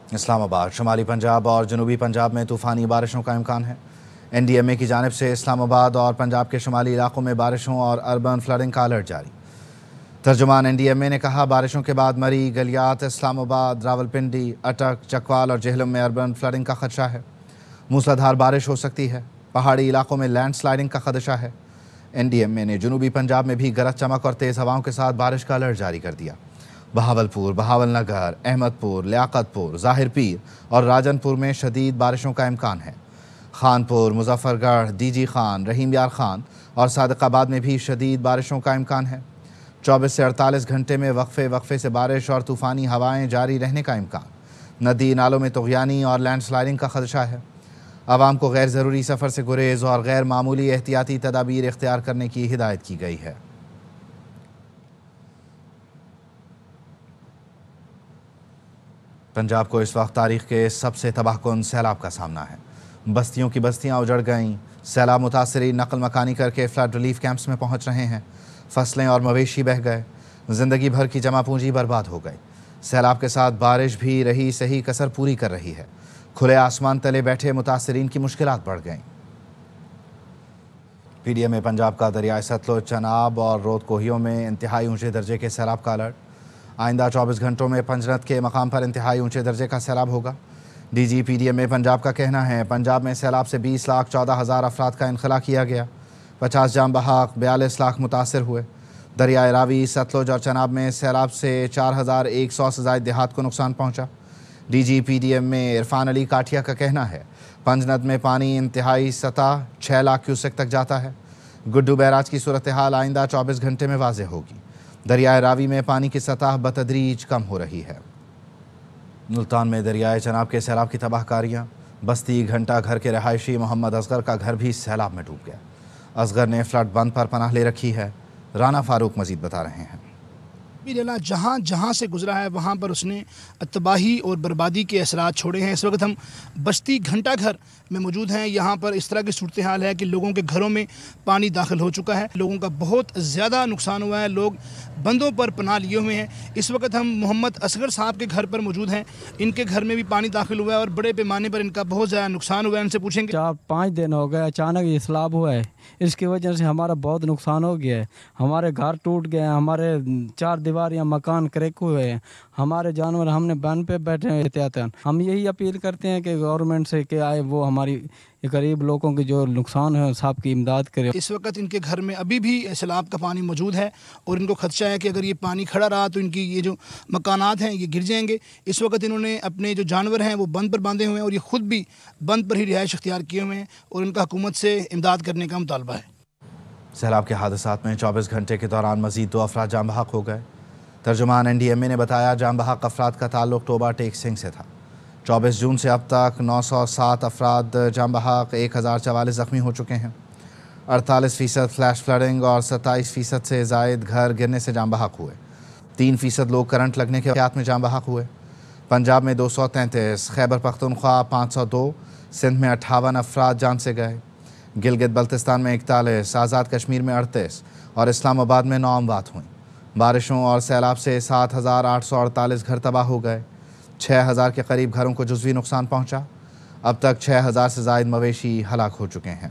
اسلام آباد، شمالی پنجاب اور جنوبی پنجاب میں طوفانی بارشوں کا امکان ہے۔ NDMA کی جانب سے اسلام آباد اور پنجاب کے شمالی علاقوں میں بارشوں اور اربن فلڈنگ کا الرٹ جاری۔ ترجمان NDMA نے کہا بارشوں کے بعد مری، گلیات، اسلام آباد، راولپنڈی، اٹک، چکوال اور جہلم میں اربن فلڈنگ کا خدشہ ہے۔ موسلادھار بارش ہو سکتی ہے۔ پہاڑی علاقوں میں لینڈ سلائڈنگ کا خدشہ ہے۔ NDMA نے جنوبی پنجاب میں بھی گرج چمک اور تیز ہواؤں کے ساتھ بارش کا الرٹ جاری کر دیا۔ بہاولپور، بہاول نگر، احمد پور، لیاقت پور، ظاہر پیر اور راجن پور میں شدید بارشوں کا امکان ہے۔ خانپور، مظفر گڑھ، DG خان، رحیم یار خان اور صادق آباد میں بھی شدید بارشوں کا امکان ہے۔ 24 سے 48 گھنٹے میں وقفے سے بارش اور طوفانی ہوائیں جاری رہنے کا امکان۔ ندی نالوں میں طغیانی اور لینڈ سلائڈنگ کا خدشہ ہے۔ عوام کو غیر ضروری سفر سے گریز اور غیر معمولی احتیاطی تدابیر اختیار کرنے کی ہدایت کی گئی ہے۔ پنجاب کو اس وقت تاریخ کے سب سے تباہ کن سیلاب کا سامنا ہے۔ بستیوں کی بستیاں اجڑ گئیں۔ سیلاب متاثرین نقل مکانی کر کے فلڈ ریلیف کیمپس میں پہنچ رہے ہیں۔ فصلیں اور مویشی بہہ گئے۔ زندگی بھر کی جمع پونجی برباد ہو گئی۔ سیلاب کے ساتھ بارش بھی رہی صحیح کسر پوری کر رہی ہے۔ کھلے آسمان تلے بیٹھے متاثرین کی مشکلات بڑھ گئیں۔ PDMA پنجاب کا دریائے ستلج، چناب اور رود کوہیوں میں انتہائی اونچے درجے کے سیلاب کا الرٹ۔ آئندہ 24 گھنٹوں میں پنجنت کے مقام پر انتہائی اونچے درجے کا سیلاب ہوگا۔ DG PDMA پنجاب کا کہنا ہے پنجاب میں سیلاب سے 20,14,000 افراد کا انخلا کیا گیا۔ 50 جاں بحق، 42 لاکھ متاثر ہوئے۔ دریائے راوی، ستلج اور چناب میں سیلاب سے 4,100 سے زائد دیہات کو نقصان پہنچا۔ DG PDMA عرفان علی کاٹھیا کا کہنا ہے پنجنت میں پانی انتہائی سطح 6 لاکھ کیوسک تک جاتا ہے۔ گڈو بیراج کی صورتحال آئندہ 24 گھنٹے میں واضح ہوگی۔ دریائے راوی میں پانی کی سطح بتدریج کم ہو رہی ہے۔ ملتان میں دریائے چناب کے سیلاب کی تباہ کاریاں۔ بستی گھنٹہ گھر کے رہائشی محمد اصغر کا گھر بھی سیلاب میں ڈوب گیا۔ اصغر نے فلڈ بند پر پناہ لے رکھی ہے۔ رانا فاروق مزید بتا رہے ہیں۔ جہاں سے گزرا ہے وہاں پر اس نے تباہی اور بربادی کے اثرات چھوڑے ہیں۔ اس وقت ہم بستی گھنٹہ گھر میں موجود ہیں۔ یہاں پر اس طرح کی صورتحال ہے کہ لوگوں کے گھروں میں پانی داخل ہو چکا ہے۔ لوگوں کا بہت زیادہ نقصان ہوا ہے۔ لوگ بندوں پر پناہ لیے ہوئے ہیں۔ اس وقت ہم محمد اصغر صاحب کے گھر پر موجود ہیں۔ ان کے گھر میں بھی پانی داخل ہوا ہے اور بڑے پیمانے پر ان کا بہت زیادہ نقصان ہوا ہے۔ ان سے پوچھیں گے۔ 4-5 دن ہو گئے اچانک یہ سیلاب ہوا ہے۔ اس کی وجہ سے ہمارا بہت نقصان ہو گیا ہے۔ ہمارے گھر ٹوٹ گئے ہیں، ہمارے 4 دیواریاں مکان کریک ہوئے ہیں، ہمارے جانور ہم نے بن پہ بیٹھے ہیں احتیاطاً۔ ہم یہی اپیل کرتے ہیں کہ گورنمنٹ سے کہ آئے وہ ہماری غریب لوگوں کی جو نقصان ہے سب کی امداد کرے۔ اس وقت ان کے گھر میں ابھی بھی سیلاب کا پانی موجود ہے اور ان کو خدشہ ہے کہ اگر یہ پانی کھڑا رہا تو ان کی یہ جو مکانات ہیں یہ گر جائیں گے۔ اس وقت انہوں نے اپنے جو جانور ہیں وہ بند پر باندھے ہوئے ہیں اور یہ خود بھی بند پر ہی رہائش اختیار کیے ہوئے ہیں اور ان کا حکومت سے امداد کرنے کا مطالبہ ہے۔ سیلاب کے حادثات میں 24 گھنٹے کے دوران مزید 2 افراد جاں بحق ہو گئے۔ ترجمان NDMA نے بتایا جاں بحق افراد کا تعلق ٹوبہ ٹیک سنگھ سے تھا۔ 24 جون سے اب تک 907 افراد جاں بحق، 1044 زخمی ہو چکے ہیں۔ 48% فلیش فلڈنگ اور 27% سے زائد گھر گرنے سے جاں بحق ہوئے۔ 3% لوگ کرنٹ لگنے کے واقعات میں جاں بحق ہوئے۔ پنجاب میں 233، خیبر پختونخوا 502، سندھ میں 58 افراد جان سے گئے۔ گلگت بلتستان میں 41، آزاد کشمیر میں 38 اور اسلام آباد میں 9 اموات ہوئیں۔ بارشوں اور سیلاب سے 7,848 گھر تباہ ہو گئے۔ 6,000 کے قریب گھروں کو جزوی نقصان پہنچا۔ اب تک 6,000 سے زائد مویشی ہلاک ہو چکے ہیں۔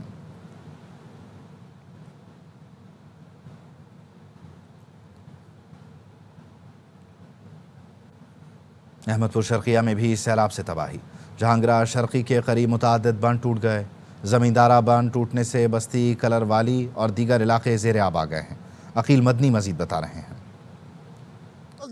احمد پور شرقیہ میں بھی سیلاب سے تباہی۔ جہانگرہ شرقی کے قریب متعدد بند ٹوٹ گئے۔ زمیندارہ بند ٹوٹنے سے بستی، کلر والی اور دیگر علاقے زیر آب آ گئے ہیں۔ عقیل مدنی مزید بتا رہے ہیں۔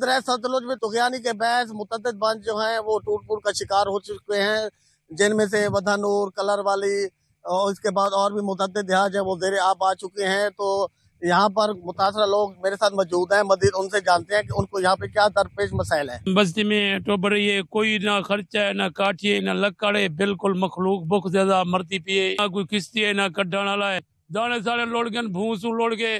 دریائے ستلج میں طغیانی کے باعث متعدد بند جو ہیں وہ ٹوٹ پھوٹ کا شکار ہو چکے ہیں، جن میں سے ودھانور، کلر والی اور اس کے بعد اور بھی متعدد دیہات جو وہ زیر آب آ چکے ہیں۔ تو یہاں پر متاثرہ لوگ میرے ساتھ موجود ہیں، مزید ان سے جانتے ہیں کہ ان کو یہاں پہ کیا درپیش مسائل ہیں۔ بستی میں ٹوبر ہے، کوئی نہ خرچہ ہے، نہ کاٹھی ہے، نہ لکڑ ہے، بالکل مخلوق بہت زیادہ مرتی پی ہے۔ نہ کوئی کشتی ہے، نہ کڈھن والا ہے۔ دانے سارے لوڑ گئے، بھونسو لوڑ گئے،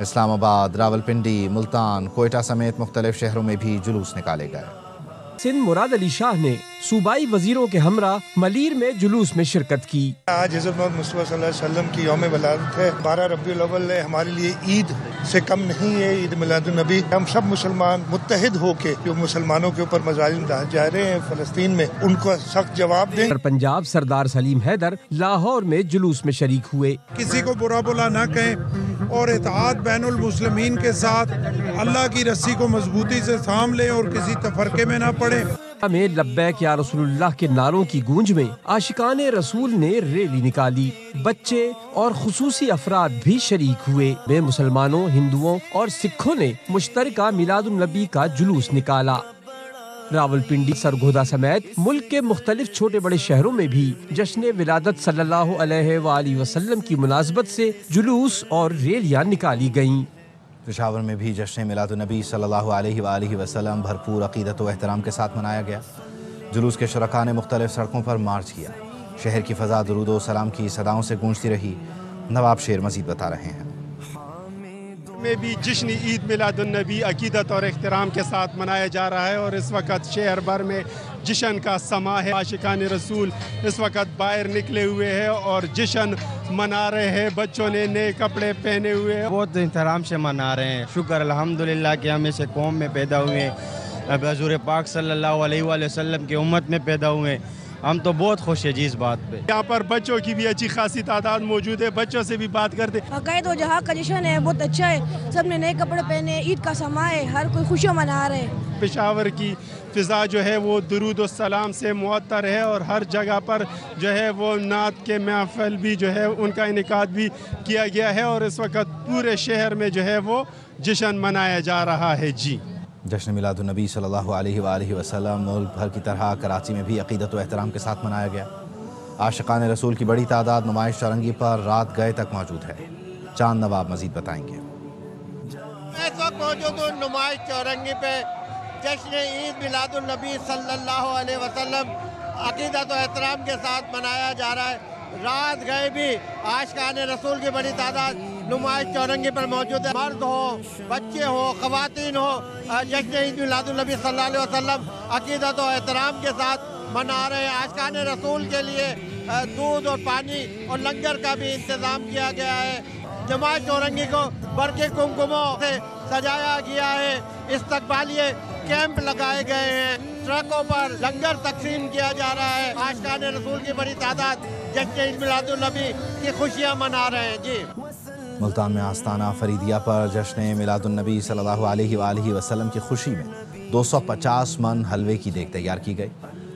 اسلام آباد، راولپنڈی، ملتان، کوئٹہ سمیت مختلف شہروں میں بھی جلوس نکالے گئے۔ سندھ مراد علی شاہ نے صوبائی وزیروں کے ہمراہ ملیر میں جلوس میں شرکت کی۔ آج حضرت محمد مصطفیٰ صلی اللہ علیہ وسلم کی یوم ولادت ہے۔ 12 ربیع الاول ہمارے لیے عید سے کم نہیں ہے، عید میلاد النبی۔ ہم سب مسلمان متحد ہو کے جو مسلمانوں کے اوپر مظالم ڈھائے جا رہے ہیں فلسطین میں، ان کو سخت جواب دیں۔ پنجاب سردار سلیم حیدر لاہور میں جلوس میں شریک ہوئے۔ کسی کو برا بلا نہ کہیں اور اتحاد بین المسلمین کے ساتھ اللہ کی رسی کو مضبوطی سے تھام لیں اور کسی تفرقے میں نہ پڑیں۔ میں لبیک یا رسول اللہ کے نعروں کی گونج میں عاشقان رسول نے ریلی نکالی۔ بچے اور خصوصی افراد بھی شریک ہوئے۔ میں مسلمانوں، ہندوؤں اور سکھوں نے مشترکہ میلاد النبی کا جلوس نکالا۔ راولپنڈی، سرگودا سمیت ملک کے مختلف چھوٹے بڑے شہروں میں بھی جشن ولادت صلی اللہ علیہ وآلہ وسلم کی مناسبت سے جلوس اور ریلیاں نکالی گئیں۔ پشاور میں بھی جشن میلاد النبی صلی اللہ علیہ وآلہ وسلم بھرپور عقیدت و احترام کے ساتھ منایا گیا۔ جلوس کے شرکاء نے مختلف سڑکوں پر مارچ کیا۔ شہر کی فضا درود و سلام کی صداؤں سے گونجتی رہی۔ نواب شیر مزید بتا رہے ہیں۔ میں بھی جشن عید میلاد النبی عقیدت اور احترام کے ساتھ منایا جا رہا ہے، اور اس وقت شہر بھر میں جشن کا سما ہے۔ عاشقان رسول اس وقت باہر نکلے ہوئے ہیں اور جشن منا رہے ہیں۔ بچوں نے نئے کپڑے پہنے ہوئے ہیں، بہت احترام سے منا رہے ہیں۔ شکر الحمدللہ کہ ہم ایسے قوم میں پیدا ہوئے ہیں، حضور پاک صلی اللہ علیہ وآلہ وسلم کی امت میں پیدا ہوئے ہیں۔ ہم تو بہت خوش ہیں جی اس بات پہ۔ یہاں پر بچوں کی بھی اچھی خاصی تعداد موجود ہے، بچوں سے بھی بات کرتے۔ عقائد و جہاں کا جشن ہے، بہت اچھا ہے، سب نے نئے کپڑے پہنے، عید کا سما ہے، ہر کوئی خوشیاں منا رہے ہیں۔ پشاور کی فضا جو ہے وہ درود و سلام سے معطر ہے، اور ہر جگہ پر جو ہے وہ نعت کے محفل بھی جو ہے ان کا انعقاد بھی کیا گیا ہے، اور اس وقت پورے شہر میں جو ہے وہ جشن منایا جا رہا ہے۔ جی، جشن میلاد النبی صلی اللہ علیہ وآلہ وسلم ملک بھر کی طرح کراچی میں بھی عقیدت و احترام کے ساتھ منایا گیا۔ عاشقان رسول کی بڑی تعداد نمائش چورنگی پر رات گئے تک موجود ہے۔ چاند نواب مزید بتائیں گے۔ اس وقت موجود ہوں نمائش چورنگی پہ، جشن عید میلاد النبی صلی اللہ علیہ وسلم عقیدت و احترام کے ساتھ منایا جا رہا ہے۔ رات گئے بھی عاشقان رسول کی بڑی تعداد نمائش چورنگی پر موجود ہے۔ مرد ہو، بچے ہو، خواتین ہو، جشن عید میلاد النبی صلی اللہ علیہ وسلم عقیدت و احترام کے ساتھ منا رہے ہیں۔ عاشقان رسول کے لیے دودھ اور پانی اور لنگر کا بھی انتظام کیا گیا ہے۔ نمائش چورنگی کو برقی کمکموں سے سجایا گیا ہے۔ استقبالیے کیمپ لگائے گئے ہیں، ٹرکوں پر لنگر تقسیم کیا جا رہا ہے۔ عاشقان رسول کی بڑی تعداد جشن عید میلاد النبی کی خوشیاں منا رہے ہیں۔ جی، ملتان میں آستانہ فریدیہ پر جشن میلاد النبی صلی اللہ علیہ وآلہ وسلم کی خوشی میں 250 من حلوے کی دیگ تیار کی گئی۔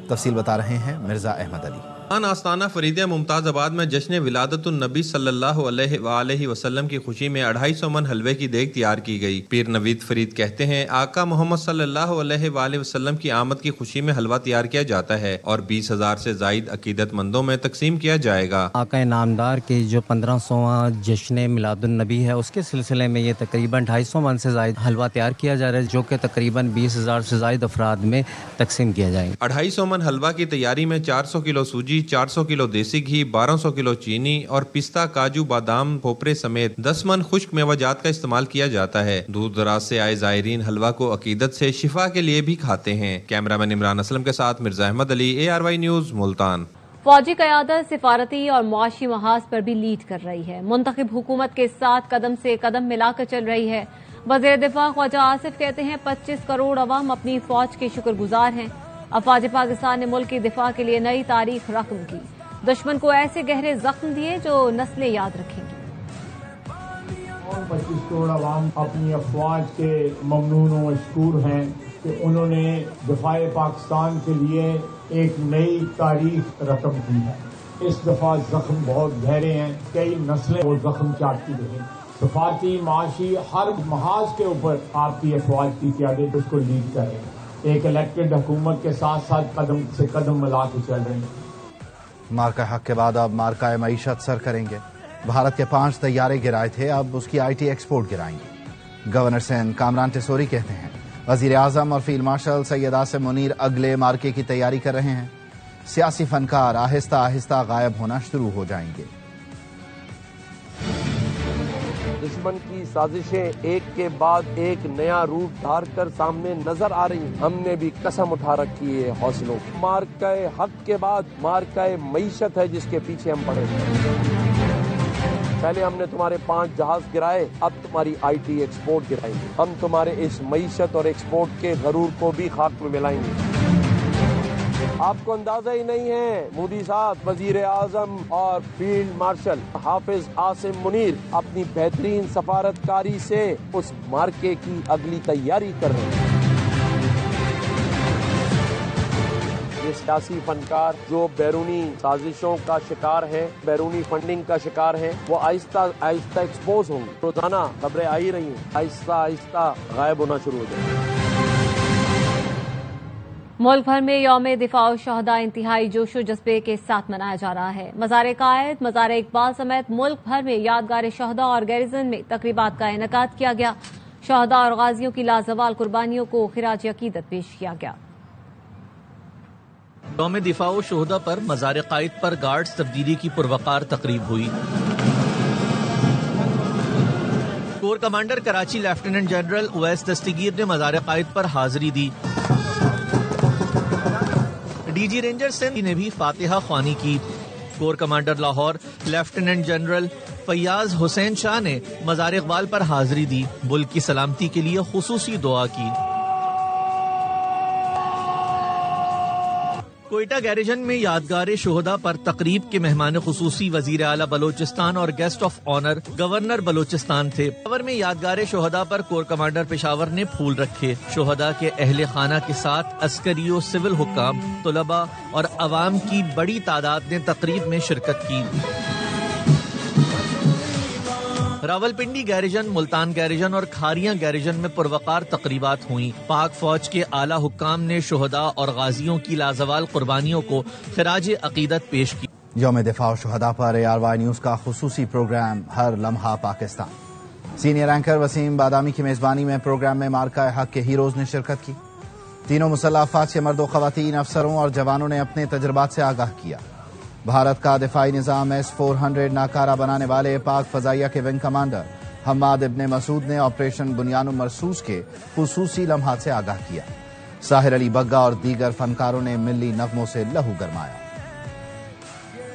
تفصیل بتا رہے ہیں مرزا احمد علی۔ آستانہ فریدیہ ممتاز آباد میں جشن ولادت النبی صلی اللہ علیہ وآلہ وسلم کی خوشی میں 250 من حلوے کی دیگ تیار کی گئی۔ پیر نوید فرید کہتے ہیں آقا محمد صلی اللہ علیہ وآلہ وسلم کی آمد کی خوشی میں حلوہ تیار کیا جاتا ہے اور 20,000 سے زائد عقیدت مندوں میں تقسیم کیا جائے گا۔ آقا نامدار کی جو 1500واں جشن میلاد النبی ہے، اس کے سلسلے میں یہ تقریباً 250 من سے زائد حلوہ تیار کیا جا رہا ہے، جو کہ تقریباً 20,000 سے زائد افراد میں تقسیم کیا جائے گا۔ 250 من حلوہ کی تیاری میں 400 کلو سوجی، 400 کلو دیسی گھی، 1200 کلو چینی اور پستہ، کاجو، بادام، کھوپرے سمیت 10 من خشک میوہ جات کا استعمال کیا جاتا ہے۔ دور دراز سے آئے زائرین حلوہ کو عقیدت سے شفا کے لیے بھی کھاتے ہیں۔ کیمرہ مین عمران اسلم کے ساتھ مرزا احمد علی، ARY نیوز، ملتان۔ فوجی قیادت سفارتی اور معاشی محاذ پر بھی لیڈ کر رہی ہے، منتخب حکومت کے ساتھ قدم سے قدم ملا کر چل رہی ہے۔ وزیر دفاع خواجہ آصف کہتے ہیں 25 کروڑ عوام اپنی فوج کے شکر گزار ہیں۔ افواج پاکستان نے ملک کی دفاع کے لیے نئی تاریخ رقم کی، دشمن کو ایسے گہرے زخم دیے جو نسلیں یاد رکھیں گی۔ 25 کروڑ عوام اپنی افواج کے ممنون و مشکور ہیں کہ انہوں نے دفاع پاکستان کے لیے ایک نئی تاریخ رقم کی ہے۔ اس دفعہ زخم بہت گہرے ہیں، کئی نسلیں وہ زخم چاٹتی رہیں۔ سفارتی، معاشی، ہر محاذ کے اوپر آپ کی افواج کی قیادت اس کو لیڈ کر رہے ہیں۔ ایک الیکٹڈ حکومت کے ساتھ ساتھ قدم سے قدم ملا کے چل رہے ہیں۔ مارکہ حق کے بعد اب مارکہ معیشت سر کریں گے۔ بھارت کے 5 طیارے گرائے تھے، اب اس کی IT ایکسپورٹ گرائیں گے۔ گورنر سندھ کامران ٹیسوری کہتے ہیں وزیر اعظم اور فیلڈ مارشل سید عاصم منیر اگلے مارکے کی تیاری کر رہے ہیں۔ سیاسی فنکار آہستہ آہستہ غائب ہونا شروع ہو جائیں گے۔ دشمن کی سازشیں ایک کے بعد ایک نیا روپ دھار کر سامنے نظر آ رہی ہیں. ہم نے بھی قسم اٹھا رکھی ہے حوصلوں کی. مارکہ حق کے بعد مارکہ معیشت ہے جس کے پیچھے ہم پڑے. پہلے ہم نے تمہارے 5 جہاز گرائے، اب تمہاری آئی ٹی ایکسپورٹ گرائیں گے. ہم تمہارے اس معیشت اور ایکسپورٹ کے غرور کو بھی خاک میں ملائیں گے. آپ کو اندازہ ہی نہیں ہے، مودی صاحب، وزیر اعظم اور فیلڈ مارشل حافظ عاصم منیر اپنی بہترین سفارتکاری سے اس مارکے کی اگلی تیاری کر رہے ہیں. یہ سیاسی فنکار جو بیرونی سازشوں کا شکار ہیں، بیرونی فنڈنگ کا شکار ہیں، وہ آہستہ آہستہ ایکسپوز ہوں گے. روزانہ خبریں آ ہی رہی ہیں، آہستہ آہستہ غائب ہونا شروع ہو جائیں گے. ملک بھر میں یوم دفاع الشہداء انتہائی جوش و جذبے کے ساتھ منایا جا رہا ہے. مزار قائد، مزار اقبال سمیت ملک بھر میں یادگار شہداء اور گیریزن میں تقریبات کا انعقاد کیا گیا. شہداء اور غازیوں کی لازوال قربانیوں کو خراج عقیدت پیش کیا گیا. یوم دفاع الشہداء پر مزار قائد پر گارڈز تبدیلی کی پروقار تقریب ہوئی. Corps commander Karachi lieutenant general Awais Dastgir نے مزار قائد پر حاضری دی. ڈی جی رینجر سندھ نے بھی فاتحہ خوانی کی. Corps commander Lahore lieutenant general Fayyaz Hussain Shah نے مزار اقبال پر حاضری دی. ملک کی سلامتی کے لیے خصوصی دعا کی. کوئٹہ گیریجن میں یادگار شہداء پر تقریب کے مہمان خصوصی وزیر اعلیٰ بلوچستان اور guest of honour governor Balochistan تھے. پشاور میں یادگار شہداء پر کور کمانڈر پشاور نے پھول رکھے. شہداء کے اہل خانہ کے ساتھ عسکری و سول حکام، طلباء اور عوام کی بڑی تعداد نے تقریب میں شرکت کی. راولپنڈی گیریجن، ملتان گیریجن اور کھاریاں گیریجن میں پروقار تقریبات ہوئیں. پاک فوج کے اعلیٰ حکام نے شہداء اور غازیوں کی لازوال قربانیوں کو خراج عقیدت پیش کی. یوم دفاع الشہداء پر ARY نیوز کا خصوصی پروگرام ہر لمحہ پاکستان. سینئر اینکر وسیم بادامی کی میزبانی میں پروگرام میں مارکہ حق کے ہیروز نے شرکت کی. تینوں مسلح افواج کے مرد و خواتین، افسروں اور جوانوں نے اپنے تجربات سے آگاہ کیا. بھارت کا دفاعی نظام S-400 ناکارہ بنانے والے پاک فضائیہ کے ونگ کمانڈر حماد ابن مسعود نے آپریشن بنیان مرصوص کے خصوصی لمحات سے آگاہ کیا. ساحر علی بگا اور دیگر فنکاروں نے ملی نغموں سے لہو گرمایا.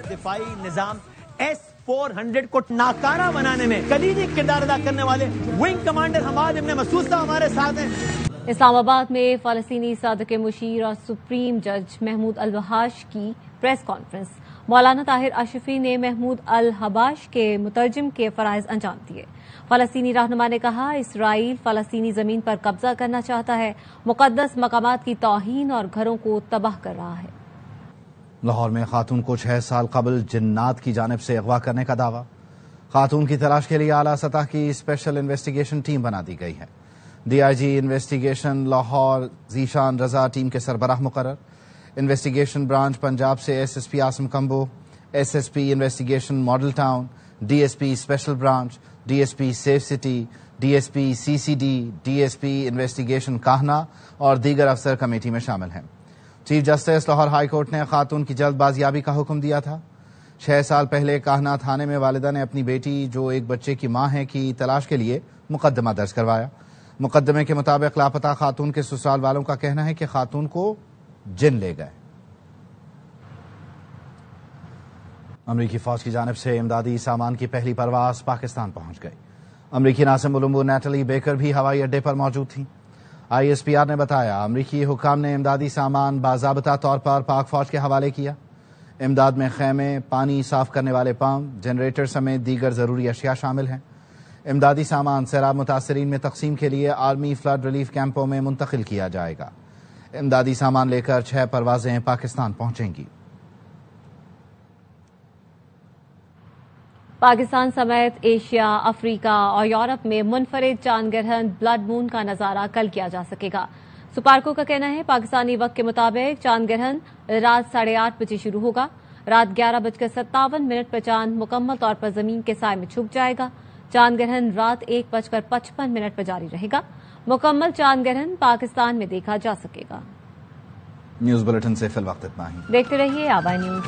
دفاعی نظام S-400 کو ناکارہ بنانے میں کلیدی کردار ادا کرنے والے ونگ کمانڈر حماد ابن مسعود صاحب ہمارے ساتھ ہیں. اسلام آباد میں فلسطینی صادق مشیر اور سپریم جج محمود الوحاش کی پریس کانفرنس. مولانا طاہر اشرفی نے محمود الحباش کے مترجم کے فرائض انجام دیے. فلسطینی رہنما نے کہا اسرائیل فلسطینی زمین پر قبضہ کرنا چاہتا ہے، مقدس مقامات کی توہین اور گھروں کو تباہ کر رہا ہے. لاہور میں خاتون کو 6 سال قبل جنات کی جانب سے اغوا کرنے کا دعویٰ. خاتون کی تلاش کے لیے اعلیٰ سطح کی اسپیشل انویسٹیگیشن ٹیم بنا دی گئی ہے. DIG investigation Lahore Zeeshan Raza team کے سربراہ مقرر. انویسٹیگیشن برانچ پنجاب سے SSP Asim Kamboh, SSP investigation model town, DSP special branch, DSP safe city, DSP CCD، DSP investigation Kahna اور دیگر افسر کمیٹی میں شامل ہیں. Chief justice Lahore high court نے خاتون کی جلد بازیابی کا حکم دیا تھا. 6 سال پہلے کاہنا تھانے میں والدہ نے اپنی بیٹی جو ایک بچے کی ماں ہے کی تلاش کے لیے مقدمہ درج کروایا. مقدمے کے مطابق لاپتہ خاتون کے سسرال والوں کا کہنا ہے کہ خاتون کو جن لے گئے. امریکی فوج کی جانب سے امدادی سامان کی پہلی پرواز پاکستان پہنچ گئی. امریکی ناظم علومبو نیٹلی بیکر بھی ہوائی اڈے پر موجود تھیں. ISPR نے بتایا امریکی حکام نے امدادی سامان باضابطہ طور پر پاک فوج کے حوالے کیا. امداد میں خیمے، پانی صاف کرنے والے پمپ، جنریٹر سمیت دیگر ضروری اشیاء شامل ہیں. امدادی سامان سیلاب متاثرین میں تقسیم کے لیے آرمی فلڈ ریلیف کیمپوں میں منتقل کیا جائے گا. امدادی سامان لے کر 6 پروازیں پاکستان پہنچیں گی. پاکستان سمیت ایشیا، افریقہ اور یورپ میں منفرد چاند گرہن بلڈ مون کا نظارہ کل کیا جا سکے گا. سپارکو کا کہنا ہے پاکستانی وقت کے مطابق چاند گرہن رات 8:30 بجے شروع ہوگا. رات 11:57 پر چاند مکمل طور پر زمین کے سائے میں چھپ جائے گا. چاند گرہن رات 1:55 پر جاری رہے گا. مکمل چاند گرہن پاکستان میں دیکھا جا سکے گا. نیوز بلیٹن سے فی الوقت اتنا ہی. دیکھتے رہیے آبائی نیوز.